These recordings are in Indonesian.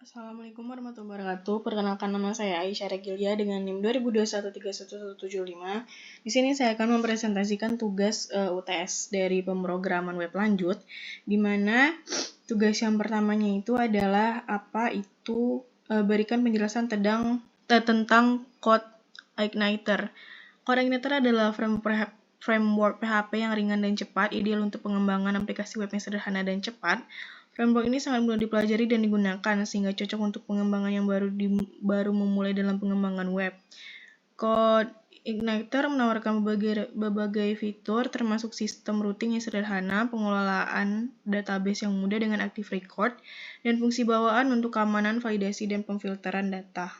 Assalamualaikum warahmatullahi wabarakatuh. Perkenalkan, nama saya Aisyah Regilia dengan NIM 2021311175. Di sini saya akan mempresentasikan tugas UTS dari pemrograman web lanjut, di mana tugas yang pertamanya itu adalah berikan penjelasan tentang Code Igniter. Code Igniter adalah framework PHP yang ringan dan cepat, ideal untuk pengembangan aplikasi web yang sederhana dan cepat. Framework ini sangat mudah dipelajari dan digunakan, sehingga cocok untuk pengembangan yang baru memulai dalam pengembangan web. Code Igniter menawarkan berbagai fitur, termasuk sistem routing yang sederhana, pengelolaan database yang mudah dengan Active Record, dan fungsi bawaan untuk keamanan, validasi, dan pemfilteran data.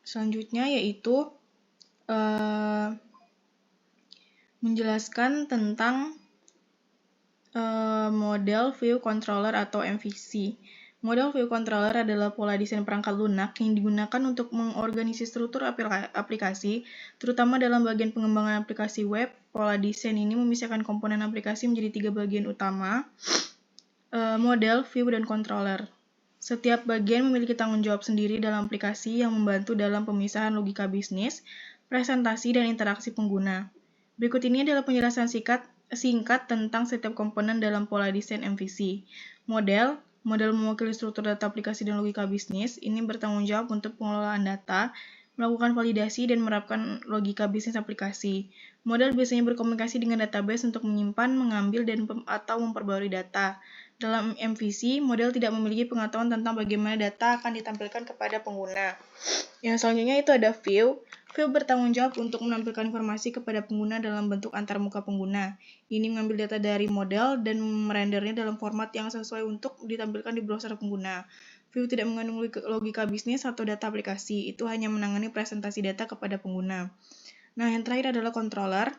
Selanjutnya yaitu menjelaskan tentang model View Controller atau MVC. Model View Controller adalah pola desain perangkat lunak yang digunakan untuk mengorganisasi struktur aplikasi, terutama dalam bagian pengembangan aplikasi web. Pola desain ini memisahkan komponen aplikasi menjadi 3 bagian utama, model, view, dan controller. Setiap bagian memiliki tanggung jawab sendiri dalam aplikasi yang membantu dalam pemisahan logika bisnis, presentasi, dan interaksi pengguna. Berikut ini adalah penjelasan singkat tentang setiap komponen dalam pola desain MVC. Model mewakili struktur data aplikasi dan logika bisnis. Ini bertanggung jawab untuk pengelolaan data, melakukan validasi, dan menerapkan logika bisnis aplikasi. Model biasanya berkomunikasi dengan database untuk menyimpan, mengambil, atau memperbarui data. Dalam MVC, model tidak memiliki pengetahuan tentang bagaimana data akan ditampilkan kepada pengguna. Yang selanjutnya itu ada view. View bertanggung jawab untuk menampilkan informasi kepada pengguna dalam bentuk antarmuka pengguna. Ini mengambil data dari model dan merendernya dalam format yang sesuai untuk ditampilkan di browser pengguna. View tidak mengandung logika bisnis atau data aplikasi, itu hanya menangani presentasi data kepada pengguna. Nah, yang terakhir adalah controller,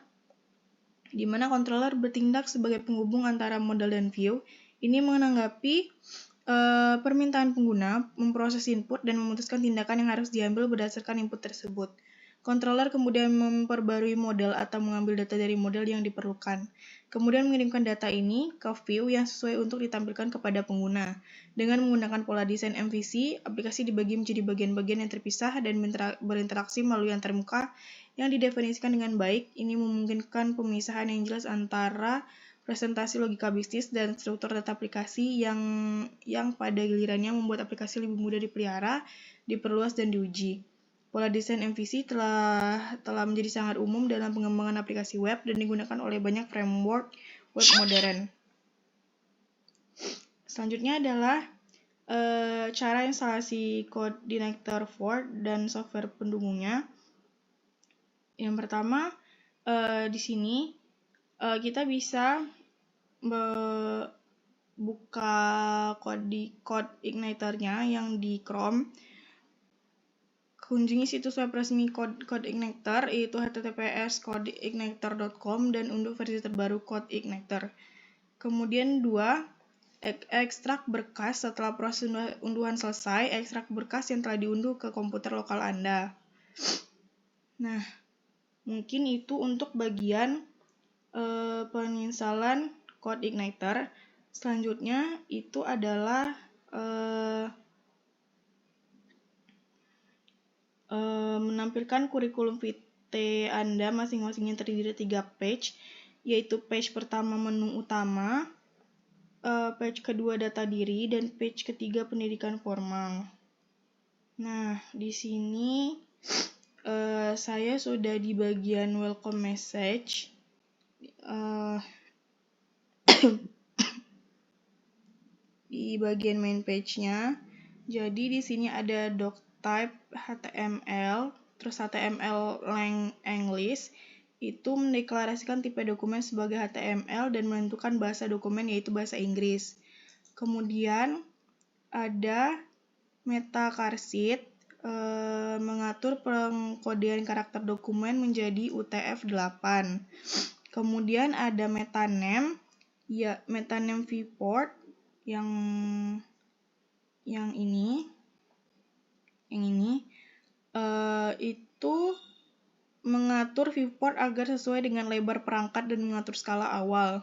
di mana controller bertindak sebagai penghubung antara model dan view. Ini menanggapi permintaan pengguna, memproses input, dan memutuskan tindakan yang harus diambil berdasarkan input tersebut. Controller kemudian memperbarui model atau mengambil data dari model yang diperlukan. Kemudian mengirimkan data ini ke view yang sesuai untuk ditampilkan kepada pengguna. Dengan menggunakan pola desain MVC, aplikasi dibagi menjadi bagian-bagian yang terpisah dan berinteraksi melalui antarmuka yang didefinisikan dengan baik. Ini memungkinkan pemisahan yang jelas antara presentasi logika bisnis dan struktur data aplikasi yang pada gilirannya membuat aplikasi lebih mudah dipelihara, diperluas, dan diuji. Pola desain MVC telah menjadi sangat umum dalam pengembangan aplikasi web dan digunakan oleh banyak framework web modern. Selanjutnya adalah cara instalasi Code Igniter 4 dan software pendukungnya. Yang pertama, di sini kita bisa buka Code Igniter-nya yang di Chrome. Kunjungi situs web resmi Code Igniter, yaitu https://codeigniter.com, dan unduh versi terbaru Code Igniter. Kemudian 2, ekstrak berkas. Setelah proses unduhan selesai, ekstrak berkas yang telah diunduh ke komputer lokal Anda. Nah, mungkin itu untuk bagian penginstalan Code Igniter. Selanjutnya itu adalah menampilkan kurikulum vitae Anda masing-masing yang terdiri dari 3 page, yaitu page pertama menu utama, page kedua data diri, dan page ketiga pendidikan formal. Nah, di sini saya sudah di bagian welcome message. Di bagian main page-nya. Jadi di sini ada doctype HTML, terus HTML English itu mendeklarasikan tipe dokumen sebagai HTML dan menentukan bahasa dokumen yaitu bahasa Inggris. Kemudian ada meta charseed, mengatur pengkodean karakter dokumen menjadi UTF-8. Kemudian ada meta name viewport yang ini itu mengatur viewport agar sesuai dengan lebar perangkat dan mengatur skala awal.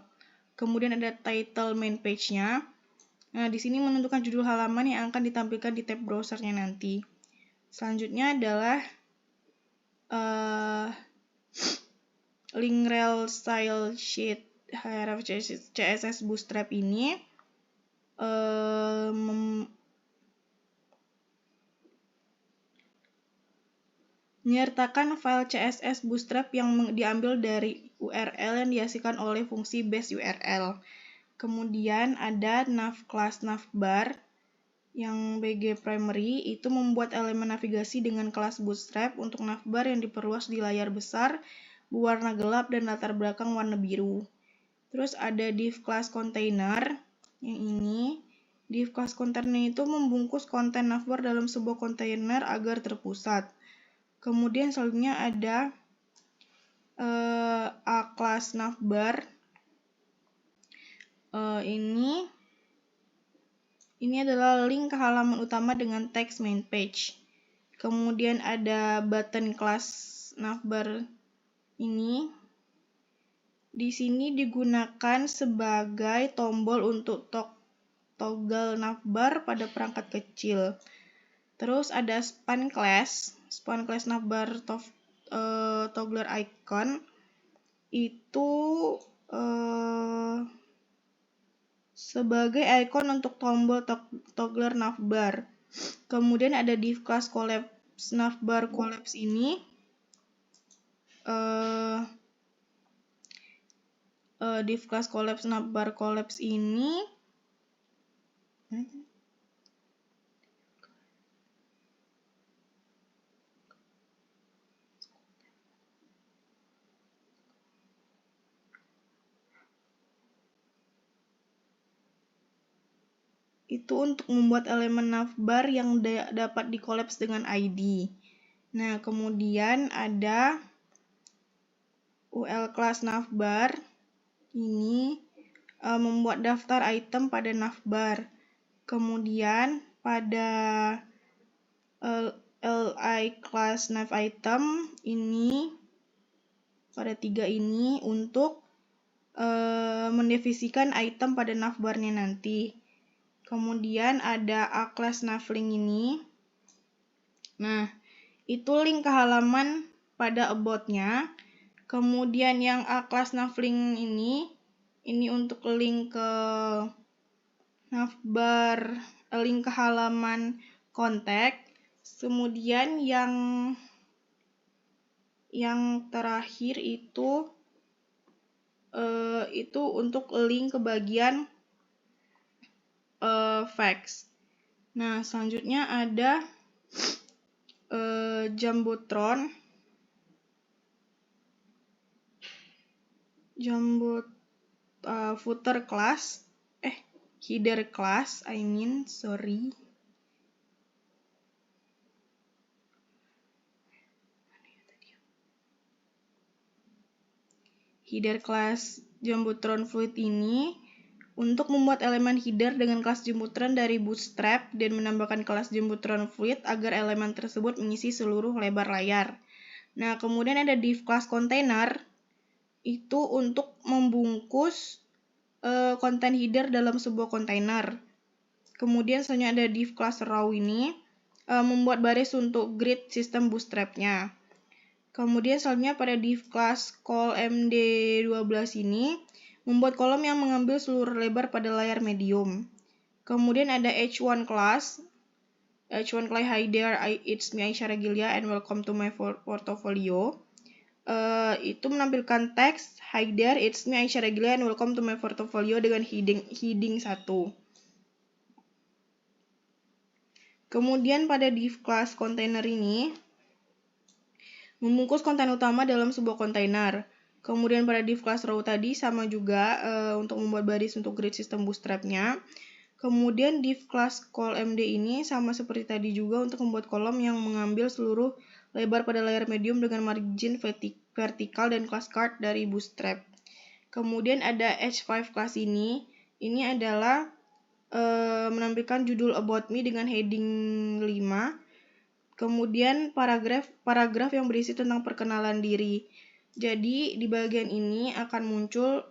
Kemudian ada title main page-nya. Nah, di sini menentukan judul halaman yang akan ditampilkan di tab browsernya nanti. Selanjutnya adalah link rel style sheet href CSS Bootstrap ini menyertakan file CSS Bootstrap yang diambil dari URL yang dihasilkan oleh fungsi base URL. Kemudian ada nav class navbar yang BG primary itu membuat elemen navigasi dengan kelas Bootstrap untuk navbar yang diperluas di layar besar berwarna gelap dan latar belakang warna biru. Terus ada div class container yang ini. Div class container itu membungkus konten navbar dalam sebuah kontainer agar terpusat. Kemudian selanjutnya ada a class navbar. Ini adalah link ke halaman utama dengan teks main page. Kemudian ada button class navbar ini. Di sini digunakan sebagai tombol untuk toggle navbar pada perangkat kecil. Terus ada span class navbar toggler icon. Itu sebagai icon untuk tombol toggler navbar. Kemudian ada div class collapse navbar collapse ini. Div class collapse navbar collapse ini itu untuk membuat elemen navbar yang dapat dikolaps dengan ID. Nah, kemudian ada UL class navbar ini membuat daftar item pada navbar. Kemudian pada LI class nav item ini pada 3 ini untuk mendefinisikan item pada navbarnya nanti. Kemudian ada a class navlink ini. Nah, itu link ke halaman pada about-nya. Kemudian yang a class navlink ini untuk link ke navbar, link ke halaman kontak. Kemudian yang terakhir itu untuk link ke bagian facts. Nah, selanjutnya ada Jumbotron. Footer class. Header class, sorry. Header class Jumbotron Fluid ini untuk membuat elemen header dengan kelas Jumbotron dari Bootstrap dan menambahkan kelas Jumbotron Fluid agar elemen tersebut mengisi seluruh lebar layar. Nah, kemudian ada div class container itu untuk membungkus konten header dalam sebuah kontainer. Kemudian selanjutnya ada div class raw ini membuat baris untuk grid sistem Bootstrap-nya. Kemudian selanjutnya pada div class colMD12 ini membuat kolom yang mengambil seluruh lebar pada layar medium. Kemudian ada H1 class. H1 class hi there, it's me Aisyah Regilia and welcome to my portfolio. Itu menampilkan teks hi there, it's me Aisyah Regilia and welcome to my portfolio dengan heading 1. Kemudian pada div class container ini membungkus konten utama dalam sebuah kontainer. Kemudian pada div class row tadi sama juga untuk membuat baris untuk grid sistem Bootstrap-nya. Kemudian div class colMD ini sama seperti tadi juga untuk membuat kolom yang mengambil seluruh lebar pada layar medium dengan margin vertikal dan class card dari Bootstrap. Kemudian ada H5 class ini adalah menampilkan judul about me dengan heading 5. Kemudian paragraf yang berisi tentang perkenalan diri. Jadi di bagian ini akan muncul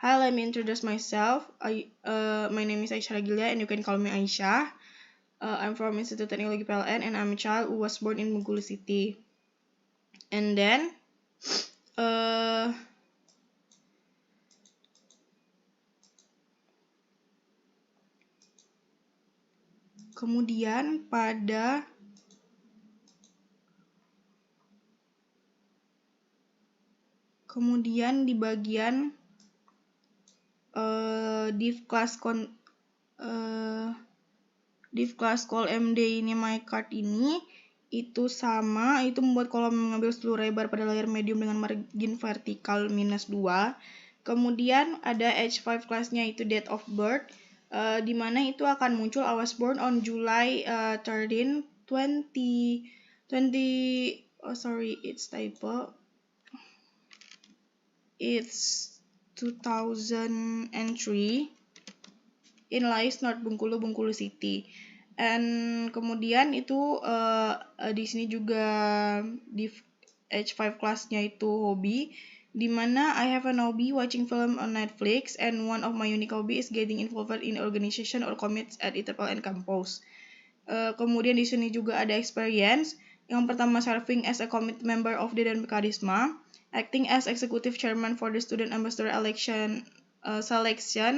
Hi, let me introduce myself. My name is Aisyah Ragilia and you can call me Aisyah. I'm from Institut Teknologi PLN and I'm a child who was born in Bengkulu City. And then, kemudian di bagian div class call MD ini my card ini itu membuat kolom mengambil seluruh lebar pada layar medium dengan margin vertikal -2. Kemudian ada H5 kelasnya itu date of birth, di mana itu akan muncul I was born on July 13, 2020. Oh sorry, it's typo. It's 2003 in Lais North Bengkulu, Bengkulu City. And kemudian itu di sini juga di H5 kelasnya itu hobi, di mana I have an hobby watching film on Netflix and one of my unique hobby is getting involved in organization or commits at ITPLN campus. Kemudian di sini juga ada experience. Yang pertama serving as a commit member of Dedan Mekarisma, acting as executive chairman for the student ambassador selection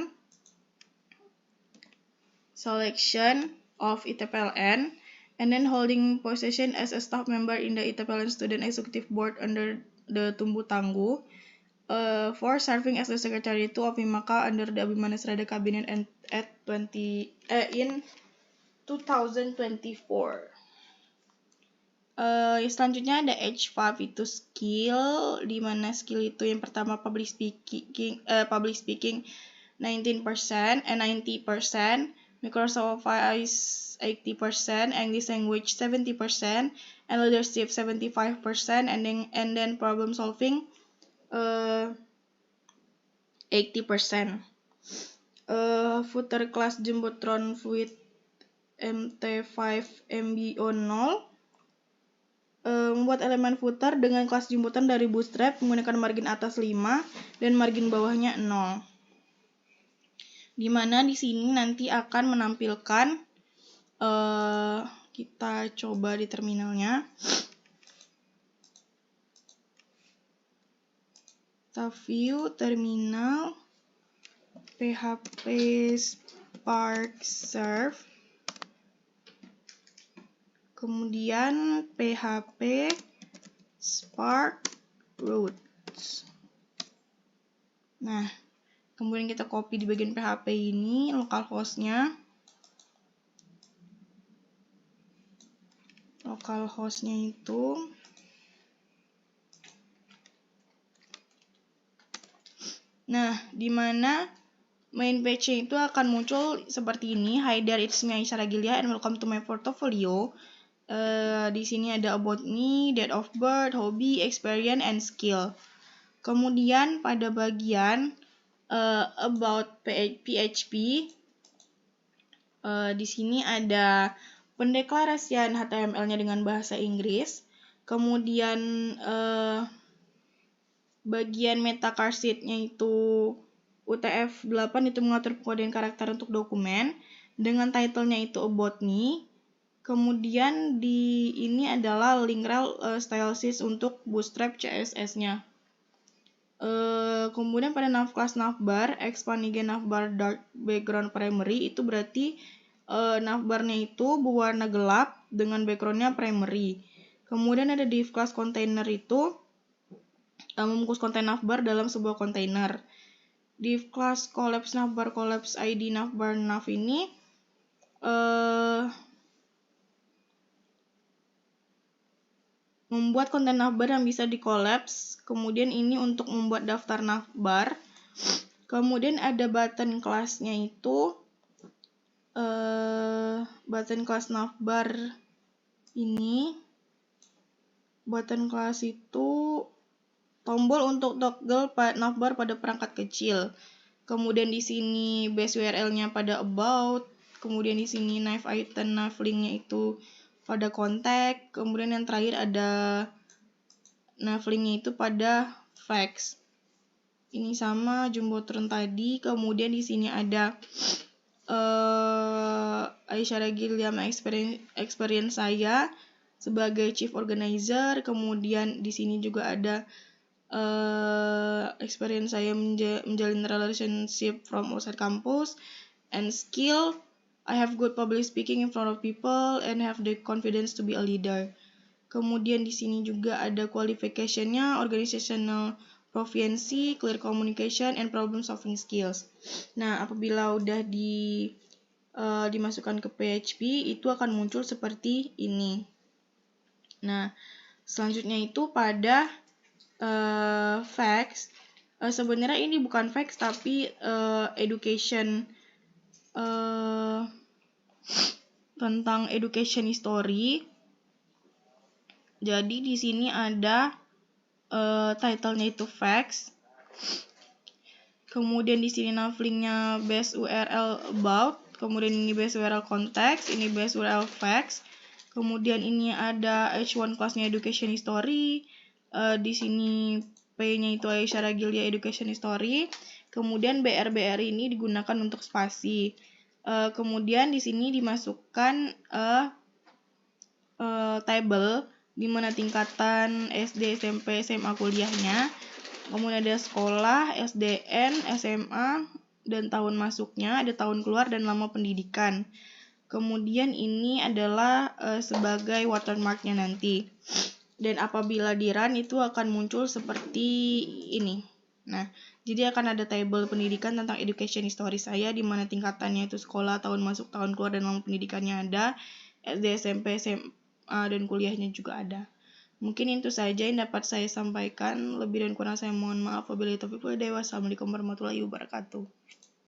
of ITPLN, and then holding position as a staff member in the ITPLN Student Executive Board under the Tumbuh Tangguh. For serving as the secretary of Himaka under the Abimana Serada Cabinet in 2024. Selanjutnya ada H5 itu skill, di mana skill itu yang pertama public speaking 90%, Microsoft Office 80%, English language 70%, and leadership 75%, and then problem solving 80%. Footer class Jumbotron Fluid MT5 MBO0, membuat elemen footer dengan kelas jemputan dari bootstrap menggunakan margin atas 5 dan margin bawahnya 0. Di mana di sini nanti akan menampilkan, kita coba di terminalnya. Kita view terminal PHP Spark Serve, kemudian PHP Spark Roots. Nah, kemudian kita copy di bagian PHP ini localhost-nya. Localhost-nya itu di mana main page-nya itu akan muncul seperti ini. Hi there, it's me Aisyah Ragilia and welcome to my portfolio. Di sini ada about me, date of birth, hobby, experience, and skill. Kemudian pada bagian about PHP, di sini ada pendeklarasian HTML-nya dengan bahasa Inggris. Kemudian bagian meta car sheet-nya itu UTF-8 itu mengatur pengkodean karakter untuk dokumen dengan title-nya itu about me. Kemudian di ini adalah link rel style sheet untuk bootstrap CSS-nya. Kemudian pada nav class navbar expand again navbar dark background primary, itu berarti navbarnya itu berwarna gelap dengan backgroundnya primary. Kemudian ada div class container itu membungkus konten navbar dalam sebuah kontainer. Div class collapse navbar collapse id navbar nav ini membuat konten navbar yang bisa di-collapse. Kemudian ini untuk membuat daftar navbar. Kemudian ada button class-nya itu button class navbar ini. Button class itu tombol untuk toggle navbar pada perangkat kecil. Kemudian di sini base URL-nya pada about. Kemudian di sini nav item, nav link-nya itu pada kontak. Kemudian yang terakhir ada nav link-nya itu pada fax. Ini sama jumbotron tadi. Kemudian di sini ada Aisyah Gilliam experience saya sebagai chief organizer. Kemudian di sini juga ada experience saya menjalin relationship from outside campus, and skill, I have good public speaking in front of people and have the confidence to be a leader. Kemudian di sini juga ada qualification-nya, organizational proficiency, clear communication, and problem solving skills. Nah, apabila udah dimasukkan ke PHP, itu akan muncul seperti ini. Nah, selanjutnya itu pada facts. Sebenarnya ini bukan facts tapi education, tentang education history. Jadi di sini ada title-nya itu facts. Kemudian di sini navlink-nya base URL about, kemudian ini base URL context, ini base URL facts. Kemudian ini ada H1 kelasnya education history. Di sini P-nya itu Aisyah Gilia education history. Kemudian BR ini digunakan untuk spasi. Kemudian di sini dimasukkan table di mana tingkatan SD, SMP, SMA, kuliahnya. Kemudian ada sekolah, SDN, SMA, dan tahun masuknya, ada tahun keluar dan lama pendidikan. Kemudian ini adalah sebagai watermarknya nanti. Dan apabila di run itu akan muncul seperti ini. Nah, jadi akan ada table pendidikan tentang education history saya di mana tingkatannya itu sekolah, tahun masuk, tahun keluar, dan lama pendidikannya ada. SD, SMP, SMA, dan kuliahnya juga ada. Mungkin itu saja yang dapat saya sampaikan. Lebih dan kurang saya mohon maaf. Wabillahi taufiq wal hidayah. Wassalamualaikum warahmatullahi wabarakatuh.